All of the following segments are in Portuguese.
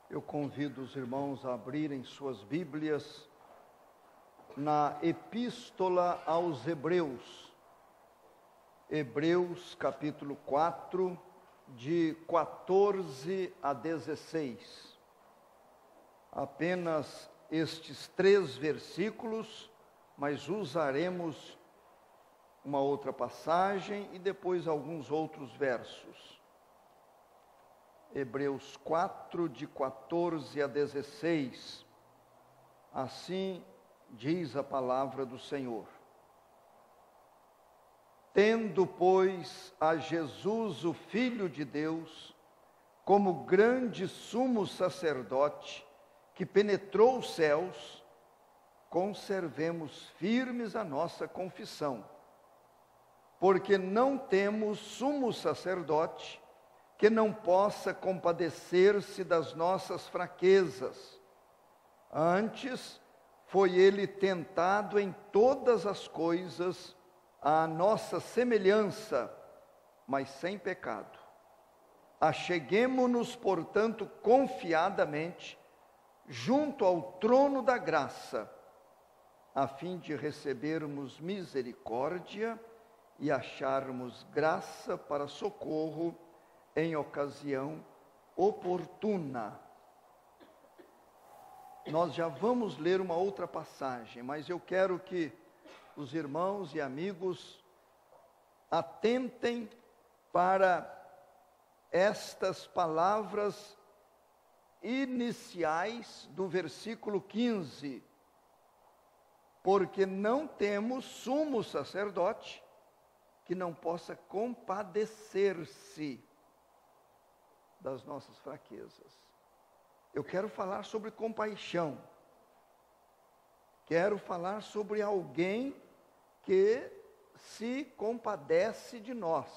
Eu convido os irmãos a abrirem suas Bíblias na Epístola aos Hebreus. Hebreus capítulo 4, de 14 a 16. Apenas estes 3 versículos, mas usaremos uma outra passagem e depois alguns outros versos. Hebreus 4, de 14 a 16, assim diz a palavra do Senhor. Tendo, pois, a Jesus, o Filho de Deus, como grande sumo sacerdote, que penetrou os céus, conservemos firmes a nossa confissão, porque não temos sumo sacerdote, que não possa compadecer-se das nossas fraquezas. Antes, foi ele tentado em todas as coisas, à nossa semelhança, mas sem pecado. Acheguemo-nos, portanto, confiadamente, junto ao trono da graça, a fim de recebermos misericórdia e acharmos graça para socorro em ocasião oportuna. Nós já vamos ler uma outra passagem, mas eu quero que os irmãos e amigos atentem para estas palavras iniciais do versículo 15. Porque não temos sumo sacerdote que não possa compadecer-se das nossas fraquezas. Eu quero falar sobre compaixão. Quero falar sobre alguém que se compadece de nós.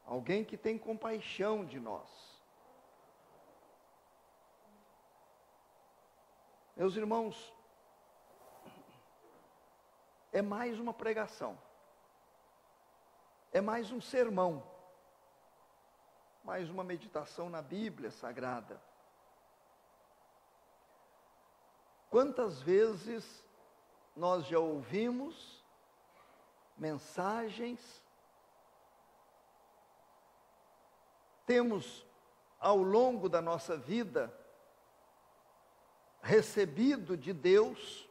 Alguém que tem compaixão de nós. Meus irmãos, é mais uma pregação. É mais um sermão. Mais uma meditação na Bíblia Sagrada. Quantas vezes nós já ouvimos mensagens, temos ao longo da nossa vida recebido de Deus,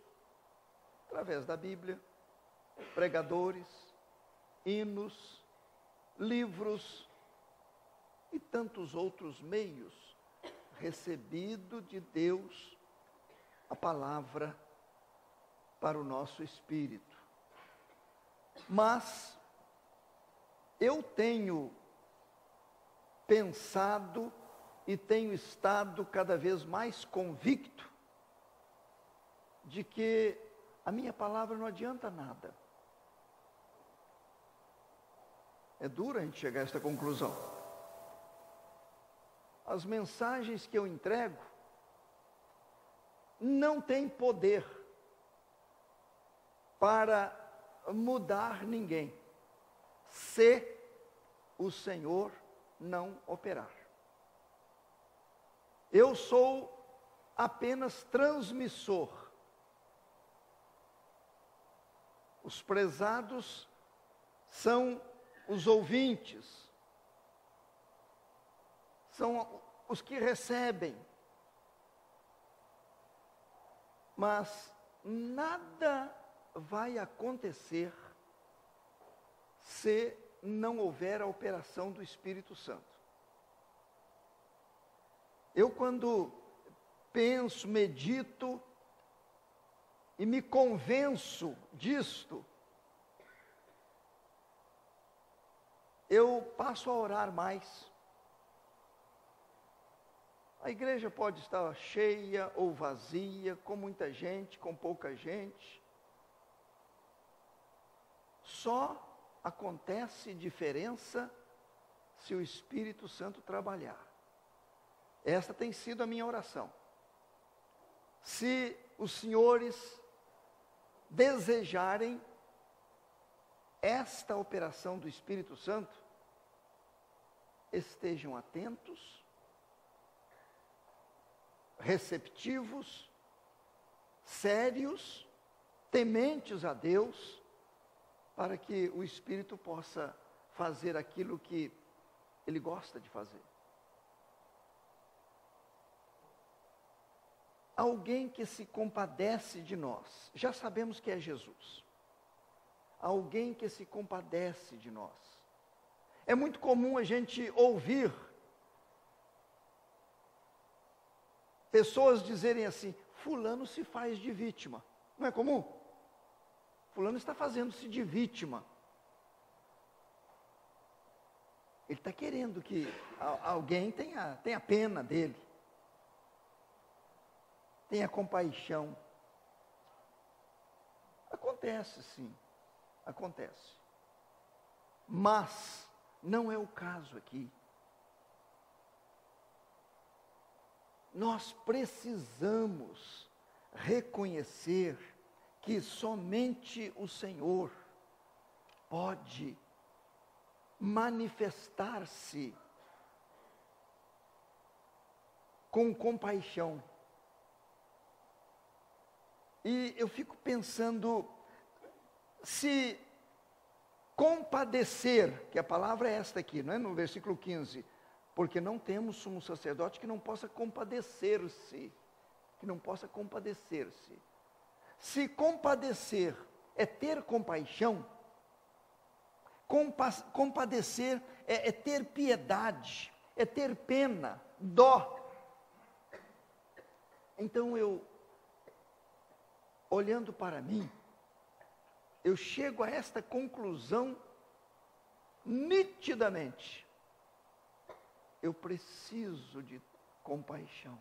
através da Bíblia, pregadores, hinos, livros, e tantos outros meios, recebido de Deus a palavra para o nosso espírito. Mas eu tenho pensado e tenho estado cada vez mais convicto de que a minha palavra não adianta nada. É duro a gente chegar a esta conclusão. As mensagens que eu entrego não têm poder para mudar ninguém, se o Senhor não operar. Eu sou apenas transmissor. Os prezados são os ouvintes. São os que recebem. Mas nada vai acontecer se não houver a operação do Espírito Santo. Eu, quando penso, medito e me convenço disto, eu passo a orar mais. A igreja pode estar cheia ou vazia, com muita gente, com pouca gente. Só acontece diferença se o Espírito Santo trabalhar. Esta tem sido a minha oração. Se os senhores desejarem esta operação do Espírito Santo, estejam atentos receptivos, sérios, tementes a Deus, para que o Espírito possa fazer aquilo que Ele gosta de fazer. Alguém que se compadece de nós, já sabemos que é Jesus. Alguém que se compadece de nós. É muito comum a gente ouvir pessoas dizerem assim: fulano se faz de vítima. Não é comum? Fulano está fazendo-se de vítima. Ele está querendo que alguém tenha pena dele. Tenha compaixão. Acontece sim, acontece. Mas não é o caso aqui. Nós precisamos reconhecer que somente o Senhor pode manifestar-se com compaixão. E eu fico pensando, se compadecer, que a palavra é esta aqui, não é? No versículo 15, porque não temos sumo sacerdote que não possa compadecer-se, Se compadecer é ter compaixão, compadecer é ter piedade, é ter pena, dó. Então olhando para mim, eu chego a esta conclusão nitidamente. Eu preciso de compaixão,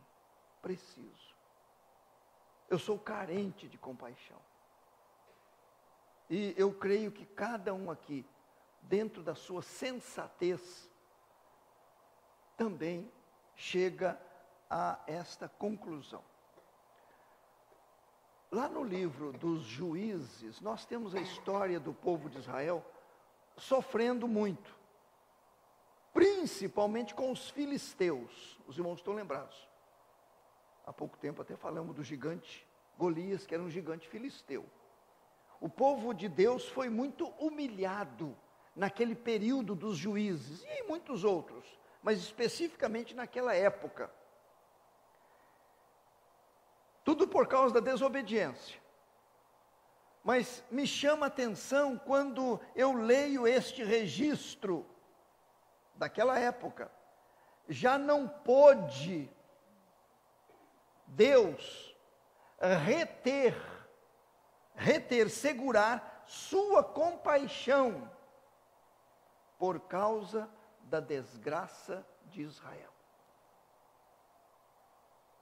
preciso. Eu sou carente de compaixão. E eu creio que cada um aqui, dentro da sua sensatez, também chega a esta conclusão. Lá no livro dos Juízes, nós temos a história do povo de Israel sofrendo muito, principalmente com os filisteus. Os irmãos estão lembrados. Há pouco tempo até falamos do gigante Golias, que era um gigante filisteu. O povo de Deus foi muito humilhado naquele período dos juízes, e em muitos outros, mas especificamente naquela época. Tudo por causa da desobediência. Mas me chama a atenção quando eu leio este registro daquela época. Já não pôde Deus segurar sua compaixão por causa da desgraça de Israel.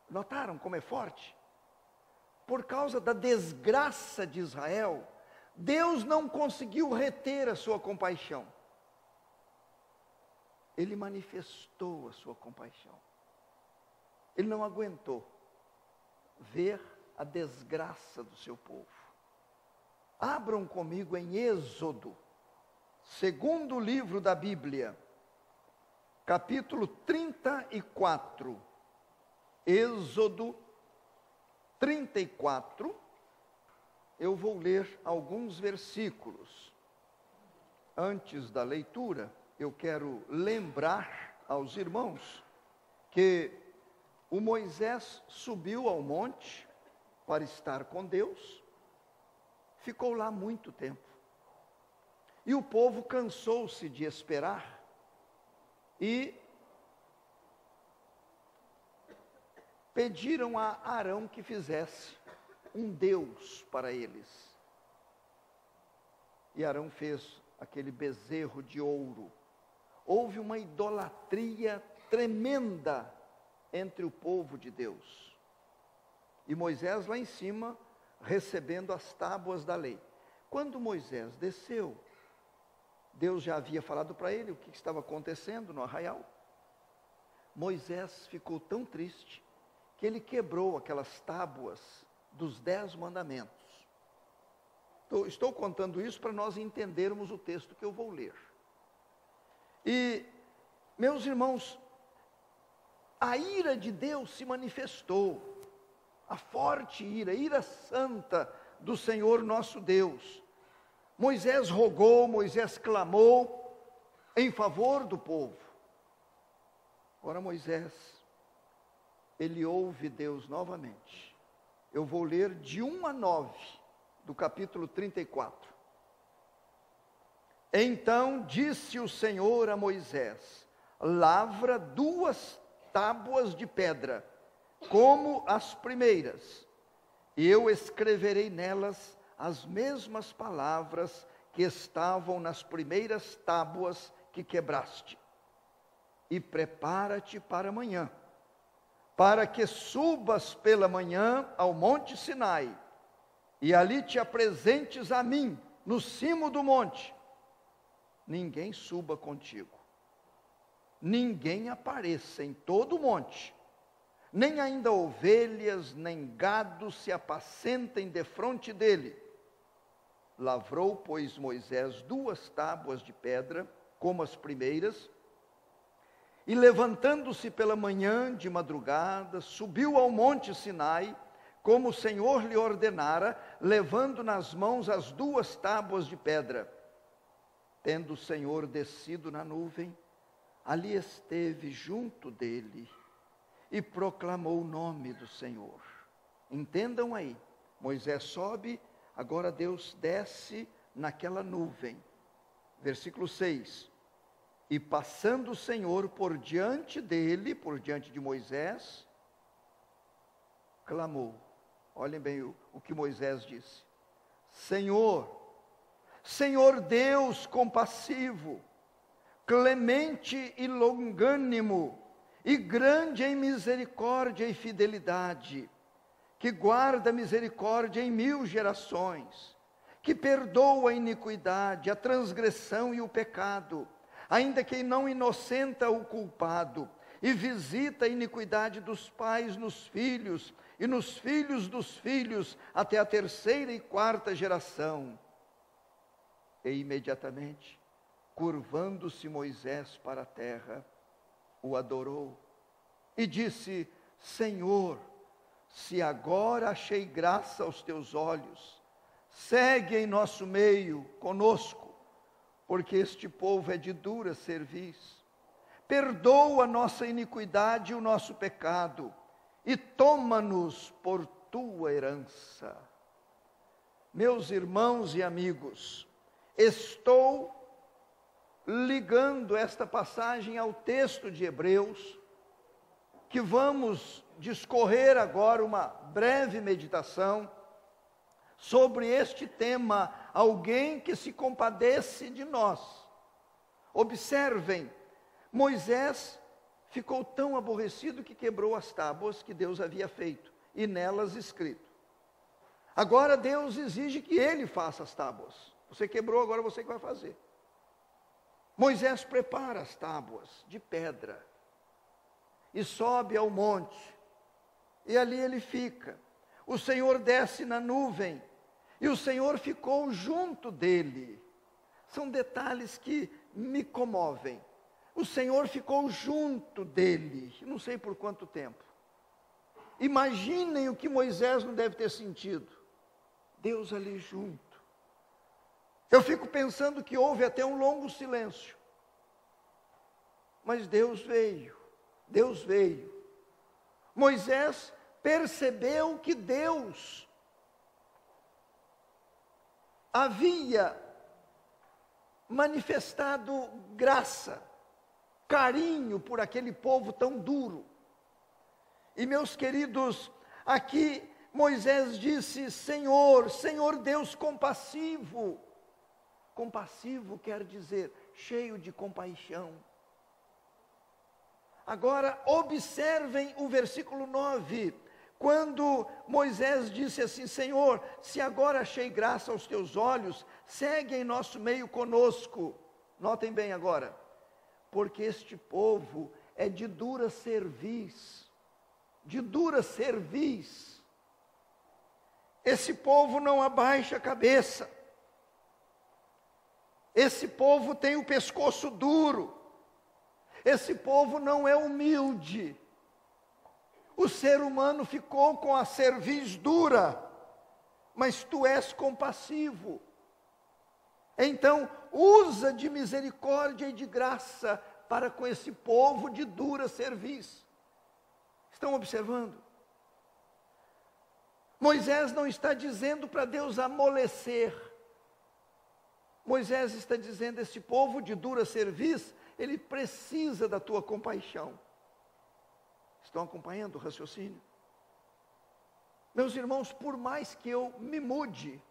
Notaram como é forte? Por causa da desgraça de Israel, Deus não conseguiu reter a sua compaixão. Ele manifestou a sua compaixão. Ele não aguentou ver a desgraça do seu povo. Abram comigo em Êxodo, segundo livro da Bíblia, capítulo 34. Êxodo 34, eu vou ler alguns versículos. Antes da leitura, eu quero lembrar aos irmãos que o Moisés subiu ao monte para estar com Deus, ficou lá muito tempo. E o povo cansou-se de esperar e pediram a Arão que fizesse um Deus para eles. E Arão fez aquele bezerro de ouro. Houve uma idolatria tremenda entre o povo de Deus. E Moisés lá em cima, recebendo as tábuas da lei. Quando Moisés desceu, Deus já havia falado para ele o que estava acontecendo no arraial. Moisés ficou tão triste que ele quebrou aquelas tábuas dos 10 mandamentos. Estou contando isso para nós entendermos o texto que eu vou ler. E, meus irmãos, a ira de Deus se manifestou, a forte ira santa do Senhor nosso Deus. Moisés rogou, Moisés clamou em favor do povo. Agora Moisés, ele ouve Deus novamente. Eu vou ler de 1 a 9, do capítulo 34. Então disse o Senhor a Moisés: lavra 2 tábuas de pedra, como as primeiras, e eu escreverei nelas as mesmas palavras que estavam nas primeiras tábuas que quebraste. E prepara-te para amanhã, para que subas pela manhã ao monte Sinai, e ali te apresentes a mim, no cimo do monte. Ninguém suba contigo, ninguém apareça em todo o monte, nem ainda ovelhas, nem gado se apacentem defronte dele. Lavrou, pois, Moisés 2 tábuas de pedra, como as primeiras, e levantando-se pela manhã de madrugada, subiu ao monte Sinai, como o Senhor lhe ordenara, levando nas mãos as 2 tábuas de pedra. Tendo o Senhor descido na nuvem, ali esteve junto dele, e proclamou o nome do Senhor. Entendam aí, Moisés sobe, agora Deus desce naquela nuvem. Versículo 6. E passando o Senhor por diante dele, por diante de Moisés, clamou. Olhem bem o que Moisés disse: Senhor, Senhor Deus compassivo, clemente e longânimo, e grande em misericórdia e fidelidade, que guarda misericórdia em 1000 gerações, que perdoa a iniquidade, a transgressão e o pecado, ainda que não inocenta o culpado, e visita a iniquidade dos pais nos filhos, e nos filhos dos filhos, até a 3ª e 4ª geração. E imediatamente, curvando-se Moisés para a terra, o adorou, e disse: Senhor, se agora achei graça aos teus olhos, segue em nosso meio, conosco, porque este povo é de dura cerviz. Perdoa a nossa iniquidade e o nosso pecado, e toma-nos por tua herança. Meus irmãos e amigos, estou ligando esta passagem ao texto de Hebreus, que vamos discorrer agora uma breve meditação sobre este tema, alguém que se compadece de nós. Observem, Moisés ficou tão aborrecido que quebrou as tábuas que Deus havia feito, e nelas escrito. Agora Deus exige que ele faça as tábuas. Você quebrou, agora você que vai fazer. Moisés prepara as tábuas de pedra e sobe ao monte, e ali ele fica. O Senhor desce na nuvem, e o Senhor ficou junto dele. São detalhes que me comovem. O Senhor ficou junto dele, não sei por quanto tempo. Imaginem o que Moisés não deve ter sentido. Deus ali junto. Eu fico pensando que houve até um longo silêncio. Mas Deus veio. Deus veio. Moisés percebeu que Deus havia manifestado graça, carinho por aquele povo tão duro. E meus queridos, aqui Moisés disse: Senhor, Senhor Deus compassivo. Compassivo quer dizer cheio de compaixão. Agora observem o versículo 9, quando Moisés disse assim: Senhor, se agora achei graça aos teus olhos, segue em nosso meio conosco. Notem bem agora, porque este povo é de dura cerviz, de dura cerviz. Esse povo não abaixa a cabeça. Esse povo tem o pescoço duro. Esse povo não é humilde. O ser humano ficou com a cerviz dura, mas tu és compassivo. Então, usa de misericórdia e de graça para com esse povo de dura cerviz. Estão observando? Moisés não está dizendo para Deus amolecer. Moisés está dizendo, esse povo de dura cerviz, ele precisa da tua compaixão. Estão acompanhando o raciocínio? Meus irmãos, por mais que eu me mude,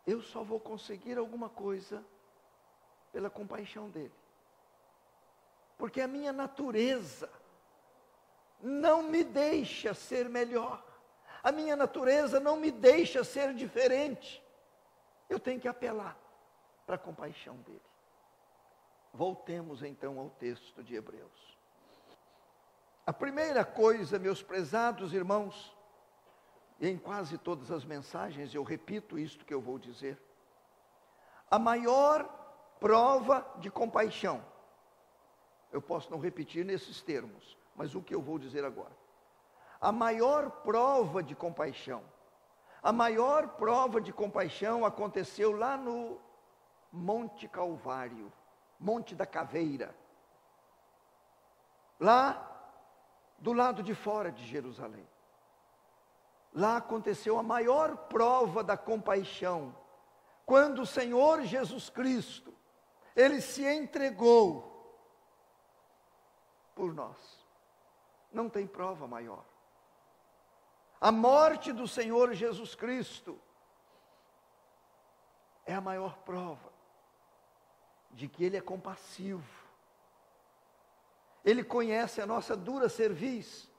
eu só vou conseguir alguma coisa pela compaixão dele. Porque a minha natureza não me deixa ser melhor. A minha natureza não me deixa ser diferente. Eu tenho que apelar para a compaixão dele. Voltemos então ao texto de Hebreus. A primeira coisa, meus prezados irmãos, e em quase todas as mensagens eu repito isto que eu vou dizer. A maior prova de compaixão, eu posso não repetir nesses termos, mas o que eu vou dizer agora. A maior prova de compaixão, a maior prova de compaixão aconteceu lá no Monte Calvário, Monte da Caveira, lá do lado de fora de Jerusalém. Lá aconteceu a maior prova da compaixão, quando o Senhor Jesus Cristo, ele se entregou por nós. Não tem prova maior. A morte do Senhor Jesus Cristo é a maior prova de que ele é compassivo. Ele conhece a nossa dura cerviz.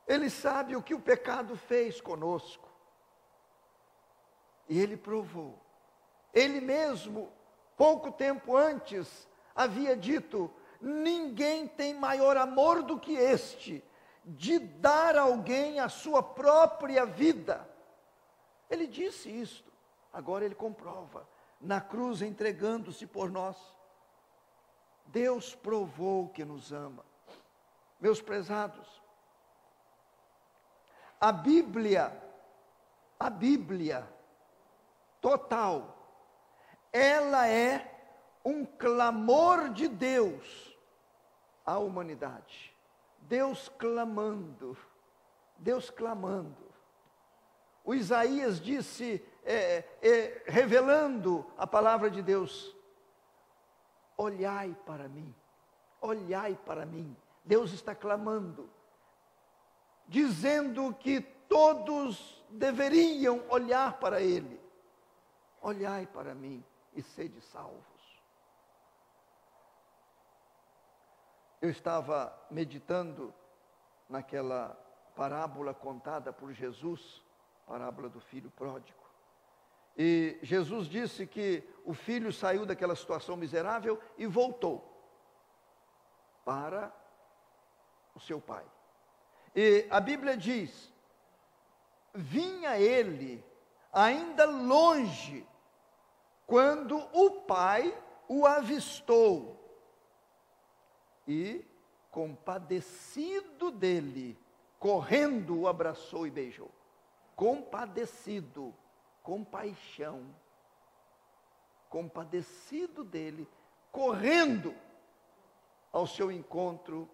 Ele sabe o que o pecado fez conosco. E ele provou. Ele mesmo, pouco tempo antes, havia dito: ninguém tem maior amor do que este, de dar a alguém a sua própria vida. Ele disse isto. Agora ele comprova, na cruz entregando-se por nós. Deus provou que nos ama. Meus prezados, a Bíblia total, ela é um clamor de Deus à humanidade. Deus clamando. O Isaías disse, revelando a palavra de Deus: olhai para mim, olhai para mim. Deus está clamando, dizendo que todos deveriam olhar para Ele. Olhai para mim e sede salvos. Eu estava meditando naquela parábola contada por Jesus, parábola do filho pródigo. E Jesus disse que o filho saiu daquela situação miserável e voltou para o seu pai. E a Bíblia diz: vinha ele ainda longe, quando o pai o avistou, e compadecido dele, correndo o abraçou e beijou. Compadecido, compaixão, compadecido dele, correndo ao seu encontro,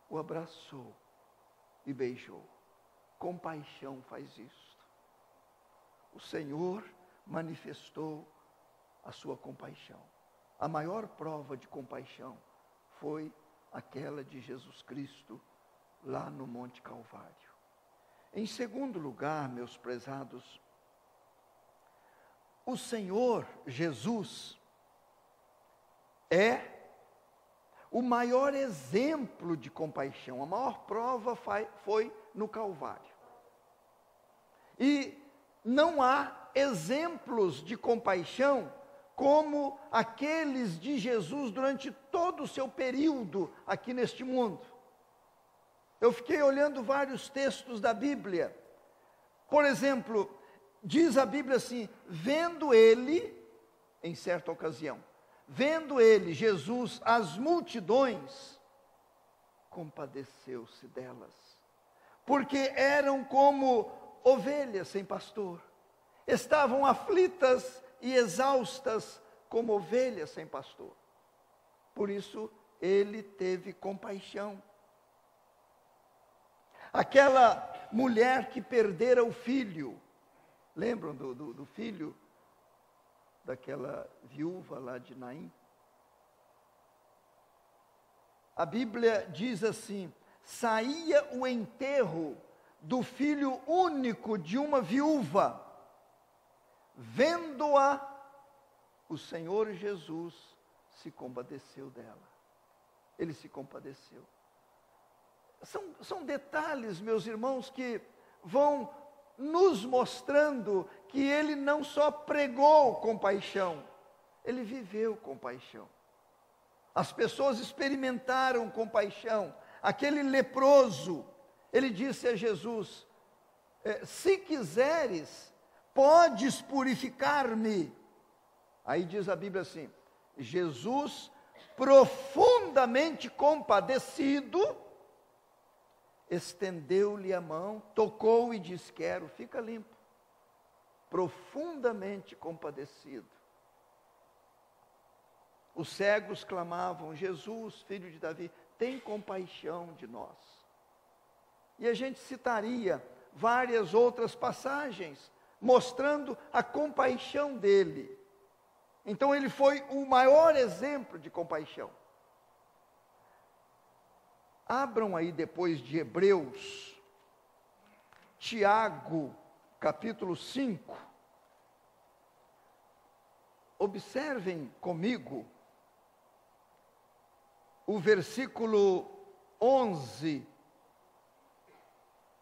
o abraçou e beijou. Compaixão faz isto. O Senhor manifestou a sua compaixão. A maior prova de compaixão foi aquela de Jesus Cristo lá no Monte Calvário. Em segundo lugar, meus prezados, o Senhor Jesus é o maior exemplo de compaixão. A maior prova foi no Calvário. E não há exemplos de compaixão como aqueles de Jesus durante todo o seu período aqui neste mundo. Eu fiquei olhando vários textos da Bíblia. Por exemplo, diz a Bíblia assim: vendo ele, em certa ocasião, vendo ele, Jesus, as multidões, compadeceu-se delas, porque eram como ovelhas sem pastor, estavam aflitas e exaustas como ovelhas sem pastor. Por isso, ele teve compaixão. Aquela mulher que perdera o filho, lembram do filho daquela viúva lá de Naim? A Bíblia diz assim: saía o enterro do filho único de uma viúva, vendo-a, o Senhor Jesus se compadeceu dela. Ele se compadeceu. São detalhes, meus irmãos, que vão nos mostrando que ele não só pregou compaixão, ele viveu compaixão. As pessoas experimentaram compaixão. Aquele leproso, ele disse a Jesus: se quiseres, podes purificar-me. Aí diz a Bíblia assim: Jesus, profundamente compadecido, estendeu-lhe a mão, tocou e disse: quero, fica limpo. Profundamente compadecido. Os cegos clamavam: Jesus, filho de Davi, tem compaixão de nós. E a gente citaria várias outras passagens mostrando a compaixão dele. Então ele foi o maior exemplo de compaixão. Abram aí depois de Hebreus, Tiago, capítulo 5. Observem comigo o versículo 11,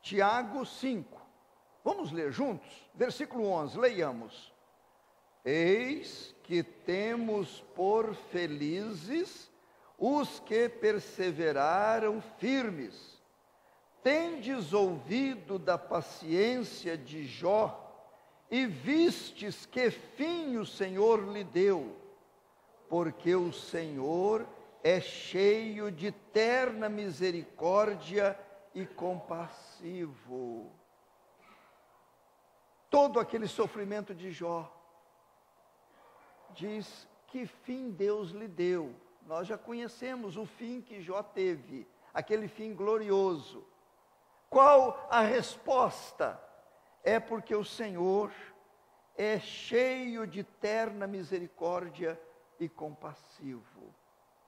Tiago 5. Vamos ler juntos? Versículo 11, leiamos. Eis que temos por felizes os que perseveraram firmes. Tendes ouvido da paciência de Jó, e vistes que fim o Senhor lhe deu, porque o Senhor é cheio de terna misericórdia e compassivo. Todo aquele sofrimento de Jó, diz que fim Deus lhe deu. Nós já conhecemos o fim que Jó teve, aquele fim glorioso. Qual a resposta? É porque o Senhor é cheio de terna misericórdia e compassivo.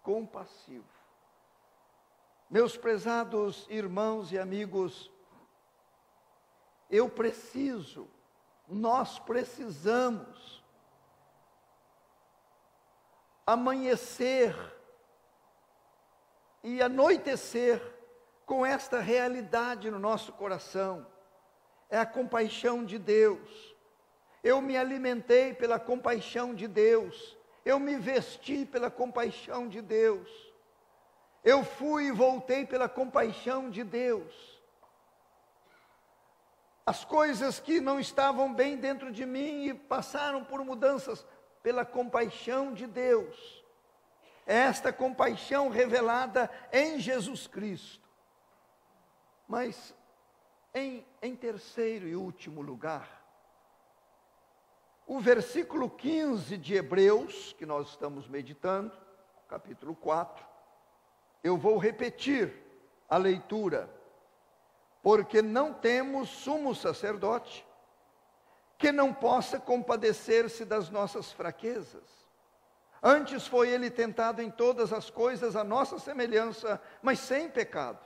Compassivo. Meus prezados irmãos e amigos, nós precisamos amanhecer e anoitecer com esta realidade no nosso coração. É a compaixão de Deus. Eu me alimentei pela compaixão de Deus. Eu me vesti pela compaixão de Deus. Eu fui e voltei pela compaixão de Deus. As coisas que não estavam bem dentro de mim e passaram por mudanças pela compaixão de Deus. É esta compaixão revelada em Jesus Cristo. Mas, em terceiro e último lugar, o versículo 15 de Hebreus, que nós estamos meditando, capítulo 4, eu vou repetir a leitura, porque não temos sumo sacerdote que não possa compadecer-se das nossas fraquezas. Antes foi ele tentado em todas as coisas à nossa semelhança, mas sem pecado.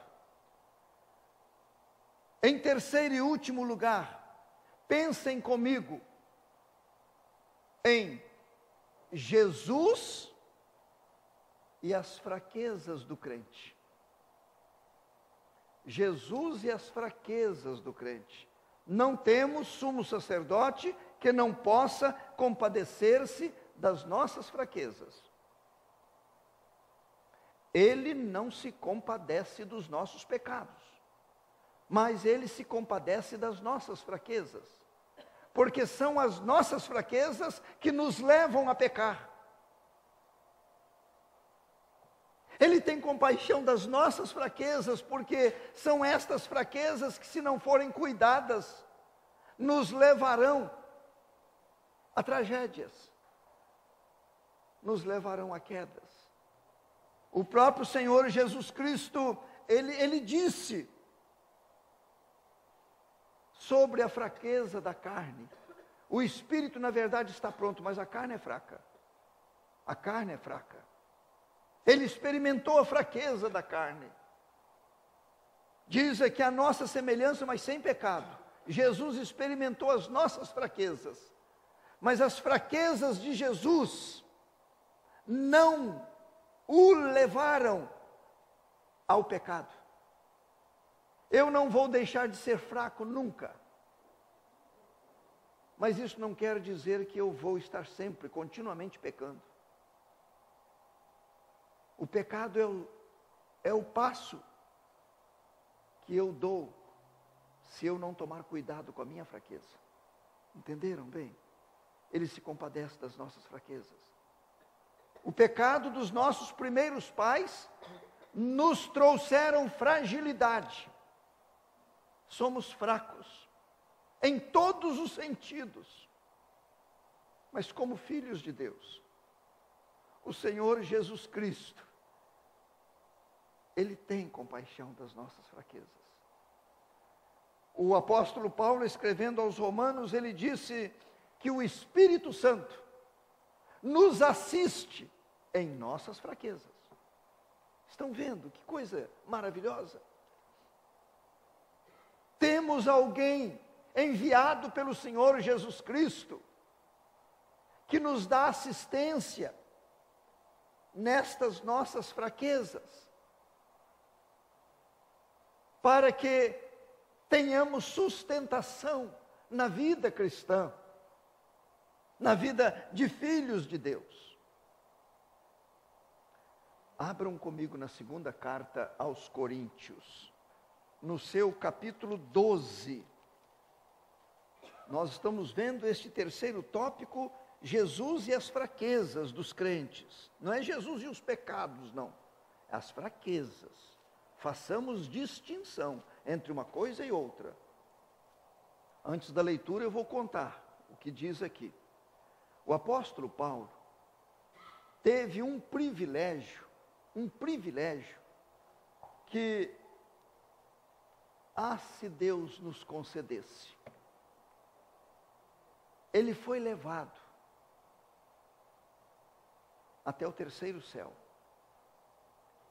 Em terceiro e último lugar, pensem comigo em Jesus e as fraquezas do crente. Jesus e as fraquezas do crente. Não temos sumo sacerdote que não possa compadecer-se das nossas fraquezas. Ele não se compadece dos nossos pecados, mas ele se compadece das nossas fraquezas, porque são as nossas fraquezas que nos levam a pecar. Ele tem compaixão das nossas fraquezas, porque são estas fraquezas que, se não forem cuidadas, nos levarão a tragédias, nos levarão a quedas. O próprio Senhor Jesus Cristo, ele disse sobre a fraqueza da carne. O espírito, na verdade, está pronto, mas a carne é fraca. A carne é fraca. Ele experimentou a fraqueza da carne. Diz que a nossa semelhança, mas sem pecado. Jesus experimentou as nossas fraquezas. Mas as fraquezas de Jesus não o levaram ao pecado. Eu não vou deixar de ser fraco nunca. Mas isso não quer dizer que eu vou estar sempre, continuamente pecando. O pecado é o passo que eu dou se eu não tomar cuidado com a minha fraqueza. Entenderam bem? Ele se compadece das nossas fraquezas. O pecado dos nossos primeiros pais nos trouxeram fragilidade. Somos fracos em todos os sentidos. Mas como filhos de Deus, o Senhor Jesus Cristo, Ele tem compaixão das nossas fraquezas. O apóstolo Paulo, escrevendo aos Romanos, ele disse que o Espírito Santo nos assiste em nossas fraquezas. Estão vendo que coisa maravilhosa? Temos alguém enviado pelo Senhor Jesus Cristo que nos dá assistência nestas nossas fraquezas, para que tenhamos sustentação na vida cristã, na vida de filhos de Deus. Abram comigo na segunda carta aos Coríntios, no seu capítulo 12. Nós estamos vendo este terceiro tópico, Jesus e as fraquezas dos crentes. Não é Jesus e os pecados, não. As fraquezas. Façamos distinção entre uma coisa e outra. Antes da leitura eu vou contar o que diz aqui. O apóstolo Paulo teve um privilégio que, se Deus nos concedesse. Ele foi levado até o terceiro céu.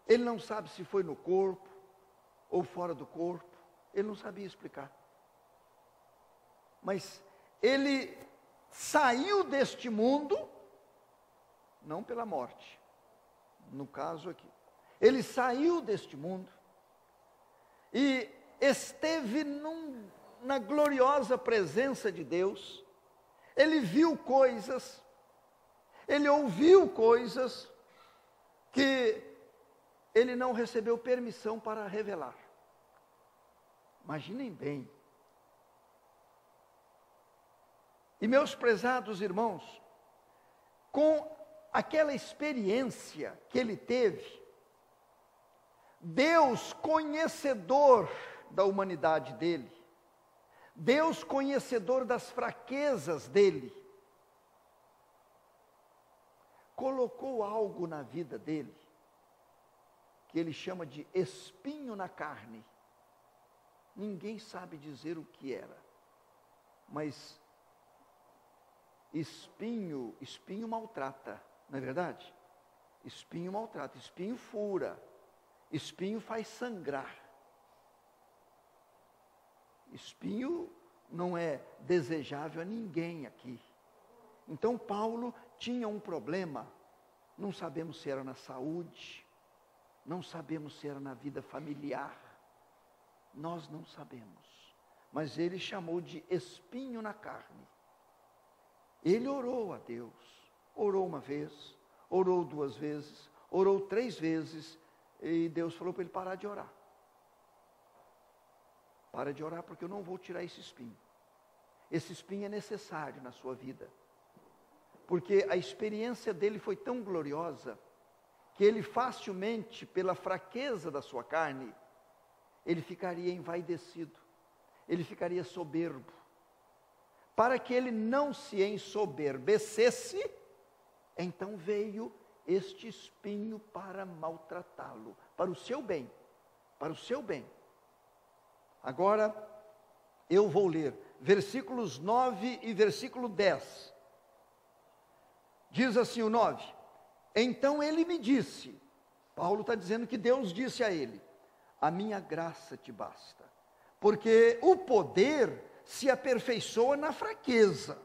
Ele não sabe se foi no corpo ou fora do corpo. Ele não sabia explicar. Mas ele saiu deste mundo, não pela morte, no caso aqui. Ele saiu deste mundo e esteve na gloriosa presença de Deus. Ele viu coisas, ele ouviu coisas que ele não recebeu permissão para revelar. Imaginem bem. E meus prezados irmãos, com aquela experiência que ele teve, Deus conhecedor da humanidade dele, Deus conhecedor das fraquezas dele, colocou algo na vida dele, que ele chama de espinho na carne. Ninguém sabe dizer o que era, mas espinho maltrata, não é verdade? Espinho maltrata, espinho fura, espinho faz sangrar. Espinho não é desejável a ninguém aqui. Então Paulo tinha um problema, não sabemos se era na saúde, não sabemos se era na vida familiar, nós não sabemos, mas ele chamou de espinho na carne. Ele orou a Deus, orou uma vez, orou 2 vezes, orou 3 vezes, e Deus falou para ele parar de orar. Para de orar, porque eu não vou tirar esse espinho. Esse espinho é necessário na sua vida, porque a experiência dele foi tão gloriosa, que ele facilmente, pela fraqueza da sua carne, ele ficaria envaidecido, ele ficaria soberbo. Para que ele não se ensoberbecesse, então veio este espinho para maltratá-lo, para o seu bem, para o seu bem. Agora, eu vou ler versículos 9 e versículo 10. Diz assim o 9: então ele me disse, Paulo está dizendo que Deus disse a ele: a minha graça te basta, porque o poder se aperfeiçoa na fraqueza.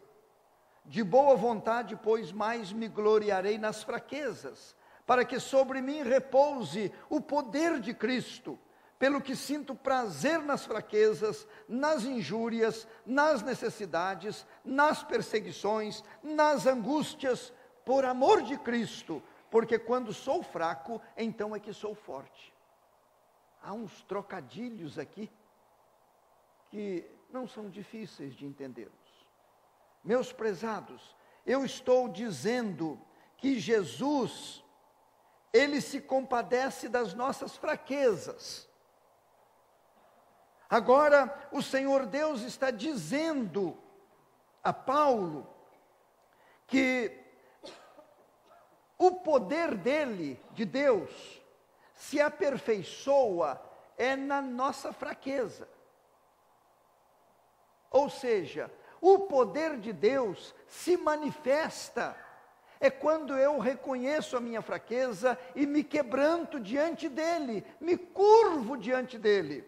De boa vontade, pois, mais me gloriarei nas fraquezas, para que sobre mim repouse o poder de Cristo, pelo que sinto prazer nas fraquezas, nas injúrias, nas necessidades, nas perseguições, nas angústias, por amor de Cristo, porque quando sou fraco, então é que sou forte. Há uns trocadilhos aqui, que não são difíceis de entendermos. Meus prezados, eu estou dizendo que Jesus, ele se compadece das nossas fraquezas. Agora, o Senhor Deus está dizendo a Paulo que o poder dele, de Deus, se aperfeiçoa na nossa fraqueza. Ou seja, o poder de Deus se manifesta quando eu reconheço a minha fraqueza e me quebranto diante dele, me curvo diante dele.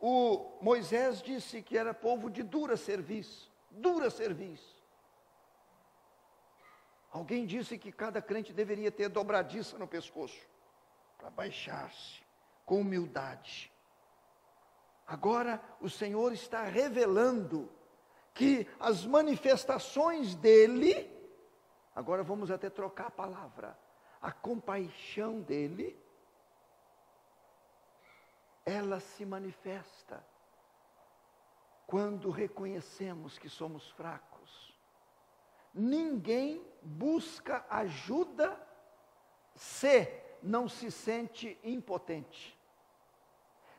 O Moisés disse que era povo de dura cerviz, dura cerviz. Alguém disse que cada crente deveria ter dobradiça no pescoço, para baixar-se com humildade. Agora o Senhor está revelando que as manifestações dele, agora vamos até trocar a palavra, a compaixão dele, ela se manifesta quando reconhecemos que somos fracos. Ninguém busca ajuda se não se sente impotente.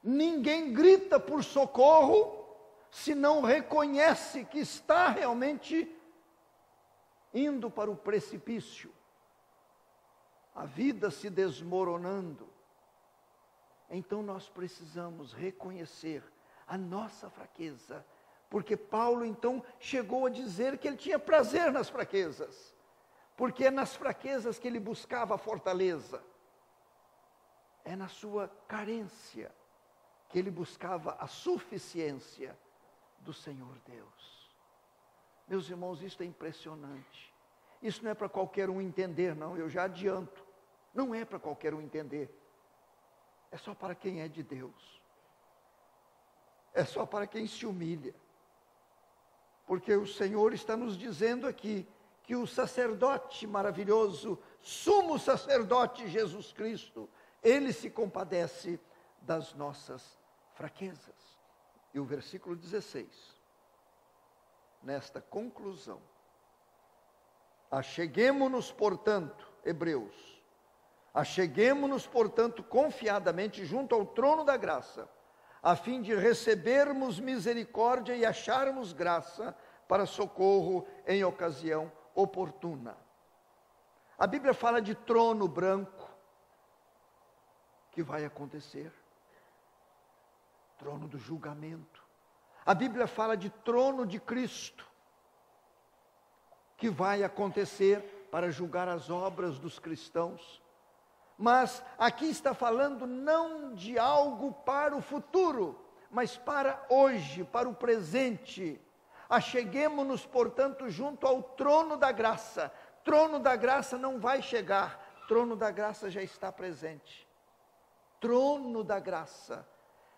Ninguém grita por socorro se não reconhece que está realmente indo para o precipício, a vida se desmoronando. Então nós precisamos reconhecer a nossa fraqueza, porque Paulo então chegou a dizer que ele tinha prazer nas fraquezas, porque é nas fraquezas que ele buscava a fortaleza, é na sua carência que ele buscava a suficiência do Senhor Deus. Meus irmãos, isso é impressionante. Isso não é para qualquer um entender, não, eu já adianto. Não é para qualquer um entender. É só para quem é de Deus. É só para quem se humilha. Porque o Senhor está nos dizendo aqui que o sacerdote maravilhoso, sumo sacerdote Jesus Cristo, ele se compadece das nossas fraquezas. E o versículo 16, nesta conclusão: acheguemo-nos, portanto, Hebreus, acheguemo-nos, portanto, confiadamente junto ao trono da graça, a fim de recebermos misericórdia e acharmos graça para socorro em ocasião oportuna. A Bíblia fala de trono branco, que vai acontecer. Trono do julgamento. A Bíblia fala de trono de Cristo, que vai acontecer para julgar as obras dos cristãos. Mas aqui está falando não de algo para o futuro, mas para hoje, para o presente. Acheguemo-nos, portanto, junto ao trono da graça. Trono da graça não vai chegar, trono da graça já está presente. Trono da graça,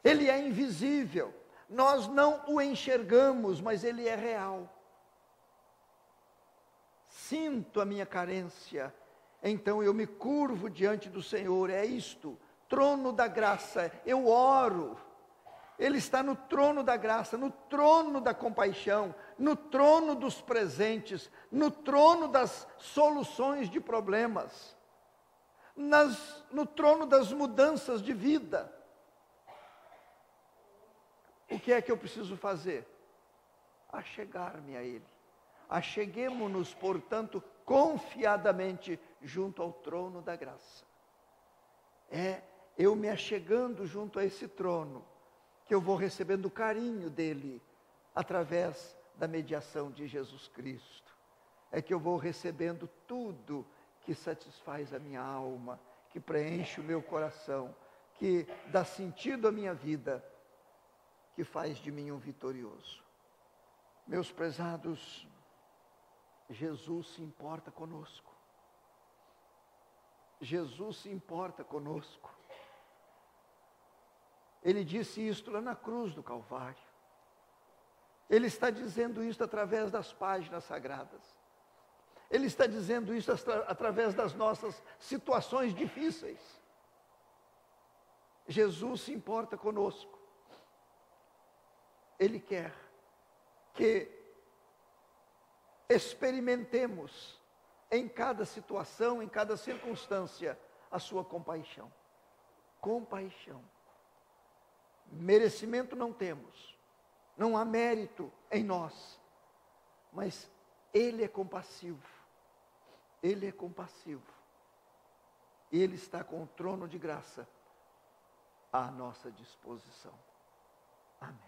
ele é invisível, nós não o enxergamos, mas ele é real. Sinto a minha carência, então eu me curvo diante do Senhor, é isto, trono da graça, eu oro. Ele está no trono da graça, no trono da compaixão, no trono dos presentes, no trono das soluções de problemas. no trono das mudanças de vida. O que é que eu preciso fazer? Achegar-me a Ele. Acheguemo-nos, portanto, confiadamente junto ao trono da graça. É eu me achegando junto a esse trono, que eu vou recebendo o carinho dele, através da mediação de Jesus Cristo. É que eu vou recebendo tudo que satisfaz a minha alma, que preenche o meu coração, que dá sentido à minha vida, que faz de mim um vitorioso. Meus prezados, Jesus se importa conosco. Jesus se importa conosco. Ele disse isto lá na cruz do Calvário. Ele está dizendo isso através das páginas sagradas. Ele está dizendo isso através das nossas situações difíceis. Jesus se importa conosco. Ele quer que experimentemos em cada situação, em cada circunstância, a sua compaixão. Compaixão. Merecimento não temos, não há mérito em nós, mas Ele é compassivo. Ele é compassivo. Ele está com o trono de graça à nossa disposição. Amém.